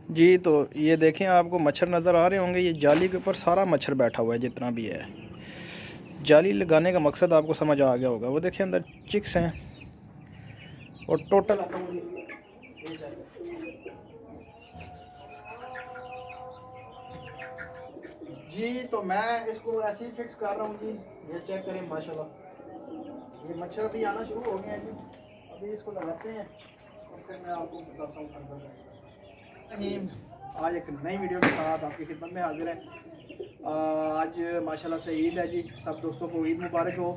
जी, तो ये देखें, आपको मच्छर नज़र आ रहे होंगे। ये जाली के ऊपर सारा मच्छर बैठा हुआ है जितना भी है। जाली लगाने का मकसद आपको समझ आ गया होगा। वो देखें, अंदर चिक्स हैं और टोटल जी। तो मैं इसको ऐसे ही फिक्स कर रहा हूँ जी। ये चेक करें, माशाल्लाह ये मच्छर भी आना शुरू हो गए हैं जी। अभी इसको लगाते हैं और फिर मैं आपको बताता हूँ फर्दर। आज एक नई वीडियो के साथ आपकी खिदमत में हाजिर है। आज माशाल्लाह से ईद है जी। सब दोस्तों को ईद मुबारक हो।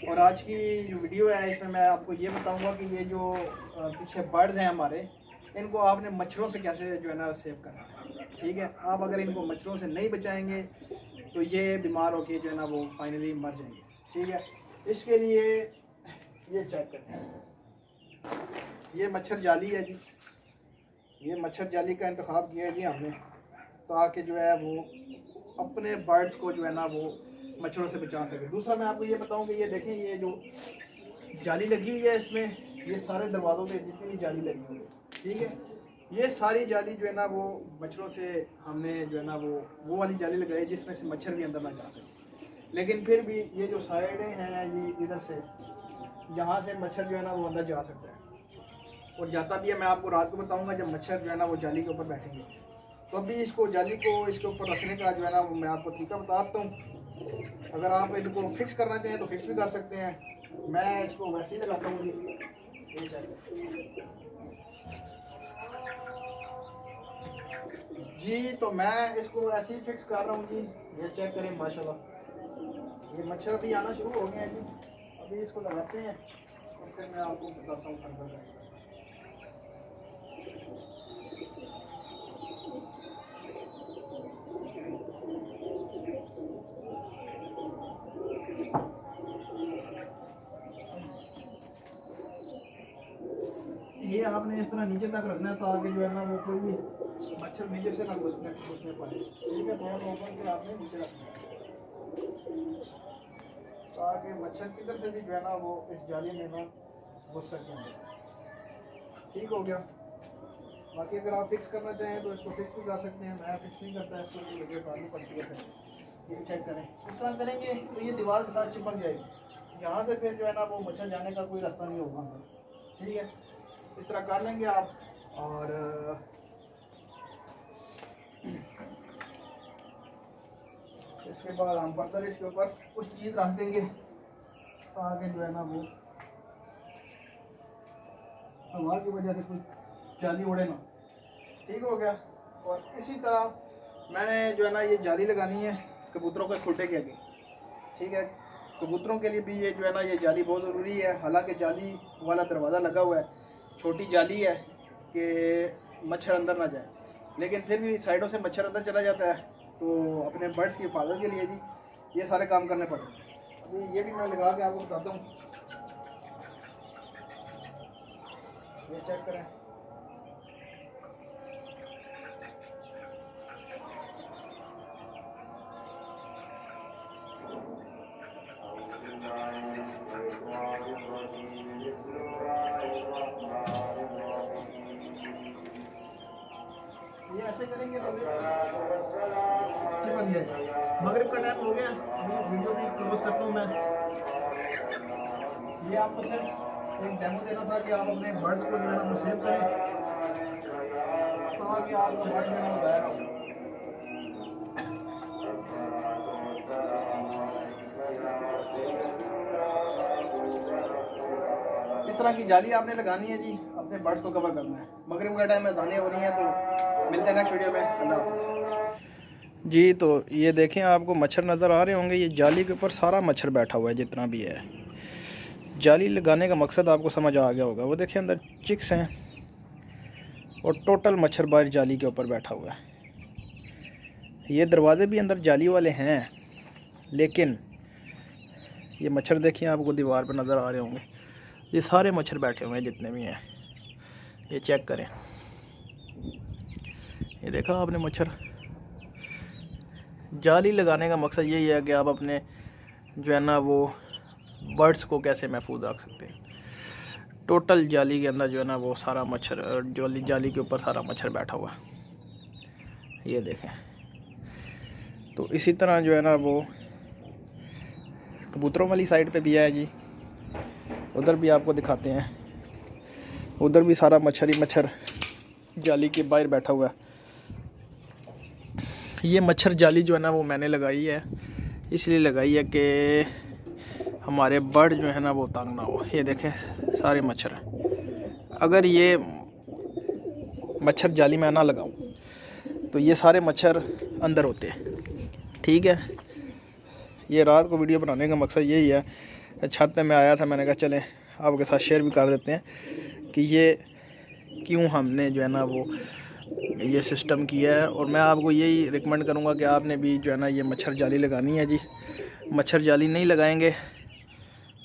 और आज की जो वीडियो है इसमें मैं आपको ये बताऊंगा कि ये जो पीछे बर्ड्स हैं हमारे, इनको आपने मच्छरों से कैसे जो है ना सेव करना है। ठीक है, आप अगर इनको मच्छरों से नहीं बचाएंगे तो ये बीमार होके जो है ना वो फाइनली मर जाएंगे। ठीक है, इसके लिए ये चेक करें, ये मच्छर जाली है जी। ये मच्छर जाली का इंतखाब किया है जी हमने, ताकि जो है वो अपने बर्ड्स को जो है ना वो मच्छरों से बचा सके। दूसरा मैं आपको ये बताऊं कि ये देखें, ये जो जाली लगी हुई है इसमें, ये सारे दरवाज़ों पे जितनी भी जाली लगी हुई है, ठीक है, ये सारी जाली जो है ना वो मच्छरों से हमने जो है ना वो वाली जाली लगाई जिसमें से मच्छर भी अंदर ना जा सके। लेकिन फिर भी ये जो साइडें हैं, ये इधर से यहाँ से मच्छर जो है ना वो अंदर जा सकता है और जाता भी है। मैं आपको रात को बताऊंगा जब मच्छर जो है ना वो जाली के ऊपर बैठेंगे, तो अभी इसको जाली को इसके ऊपर रखने का जो है ना वो मैं आपको तरीका बताता हूँ। अगर आप इनको फिक्स करना चाहें तो फिक्स भी कर सकते हैं। मैं इसको वैसे ही लगाता हूँ जी। तो मैं इसको ऐसे ही फिक्स कर रहा हूँ जी। ये चेक करें, माशाल्लाह ये मच्छर भी आना शुरू हो गए हैं जी। अभी इसको लगाते हैं और फिर मैं आपको बताता हूँ फर्दर। ये आपने इस तरह नीचे तक रखना है ताकि जो है ना वो कोई भी मच्छर नीचे से ना घुसने पाए। ठीक है, थोड़ा सा ओपन के आपने नीचे रखना है ताकि मच्छर किधर से भी जो है ना वो इस जाली में ना घुस सके। ठीक हो गया। बाकी अगर आप फिक्स करना चाहें तो इसको फिक्स भी कर सकते हैं। मैं फिक्स नहीं करता इसको, मुझे डालनी पड़ती है। फिर ये चेक करें, इस तरह करेंगे तो ये दीवार के साथ चिपक जाएगी। यहाँ से फिर जो है ना वो मच्छर जाने का कोई रास्ता नहीं होगा अंदर। ठीक है, इस तरह कर लेंगे आप। और इसके बाद हम फर्दर इसके ऊपर कुछ चीज़ रख देंगे ताकि जो है ना वो हवा की वजह से कोई जाली उड़े ना। ठीक हो गया। और इसी तरह मैंने जो है ना ये जाली लगानी है कबूतरों के खुटे के आगे। ठीक है, कबूतरों के लिए भी ये जो है ना ये जाली बहुत ज़रूरी है। हालांकि जाली वाला दरवाज़ा लगा हुआ है, छोटी जाली है कि मच्छर अंदर ना जाए, लेकिन फिर भी साइडों से मच्छर अंदर चला जाता है। तो अपने बर्ड्स की हिफाजत के लिए जी ये सारे काम करने पड़ते हैं। अभी ये भी मैं लगा के आपको बताता हूँ। ये चेक करें, ये ऐसे करेंगे तो चिपक जाए। मगरिब का टाइम हो गया, अभी वीडियो भी क्लोज करता हूँ मैं। ये आपको सिर्फ एक डेमो देना था कि आप अपने बर्ड्स को जो है ना वो सेव करें ताकि आपका बर्ड जो है ना बताया। इस तरह की जाली आपने लगानी है जी, अपने बर्ड्स को कवर करना है। मगरिब का टाइम में अज़ानें हो रही हैं, तो मिलते हैं नेक्स्ट वीडियो में। अल्लाह हाफ़िज़ जी। तो ये देखें, आपको मच्छर नज़र आ रहे होंगे। ये जाली के ऊपर सारा मच्छर बैठा हुआ है जितना भी है। जाली लगाने का मकसद आपको समझ आ गया होगा। वो देखें, अंदर चिक्स हैं और टोटल मच्छर बाहर जाली के ऊपर बैठा हुआ है। ये दरवाज़े भी अंदर जाली वाले हैं, लेकिन ये मच्छर देखिए, आपको दीवार पर नज़र आ रहे होंगे। ये सारे मच्छर बैठे हुए हैं जितने भी हैं। ये चेक करें, ये देखा आपने मच्छर। जाली लगाने का मकसद यही है कि आप अपने जो है ना वो बर्ड्स को कैसे महफूज रख सकते हैं। टोटल जाली के अंदर जो है ना वो सारा मच्छर, जाली के ऊपर सारा मच्छर बैठा हुआ है। ये देखें। तो इसी तरह जो है ना वो कबूतरों वाली साइड पे भी है जी, उधर भी आपको दिखाते हैं। उधर भी सारा मच्छर ही मच्छर जाली के बाहर बैठा हुआ है। ये मच्छर जाली जो है ना वो मैंने लगाई है, इसलिए लगाई है कि हमारे बर्ड जो है ना वो तंग ना हो। ये देखें सारे मच्छर। अगर ये मच्छर जाली में ना लगाऊं तो ये सारे मच्छर अंदर होते हैं। ठीक है, ये रात को वीडियो बनाने का मकसद यही है। छत पे मैं आया था, मैंने कहा चलें आपके साथ शेयर भी कर देते हैं कि ये क्यों हमने जो है ना वो ये सिस्टम किया है। और मैं आपको यही रिकमेंड करूँगा कि आपने भी जो है ना ये मच्छर जाली लगानी है जी। मच्छर जाली नहीं लगाएंगे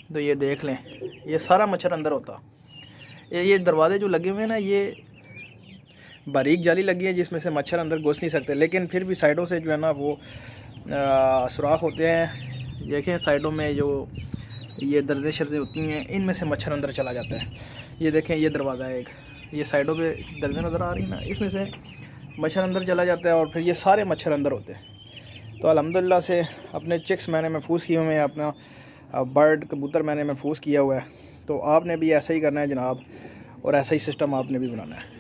तो ये देख लें, ये सारा मच्छर अंदर होता। ये दरवाजे जो लगे हुए हैं ना, ये बारीक जाली लगी है जिसमें से मच्छर अंदर घुस नहीं सकते, लेकिन फिर भी साइडों से जो है ना वो सुराख होते हैं। देखें साइडों में जो ये दर्जे शर्जे होती हैं, इनमें से मच्छर अंदर चला जाता है। ये देखें ये दरवाज़ा है एक, ये साइडों पे दर्जे नज़र आ रही है ना, इसमें से मच्छर अंदर चला जाता है और फिर ये सारे मच्छर अंदर होते हैं। तो अल्हम्दुलिल्लाह से अपने चिक्स मैंने महफूज किए हुए हैं, अपना बर्ड कबूतर मैंने महफूज किया हुआ है। तो आपने भी ऐसा ही करना है जनाब, और ऐसा ही सिस्टम आपने भी बनाना है।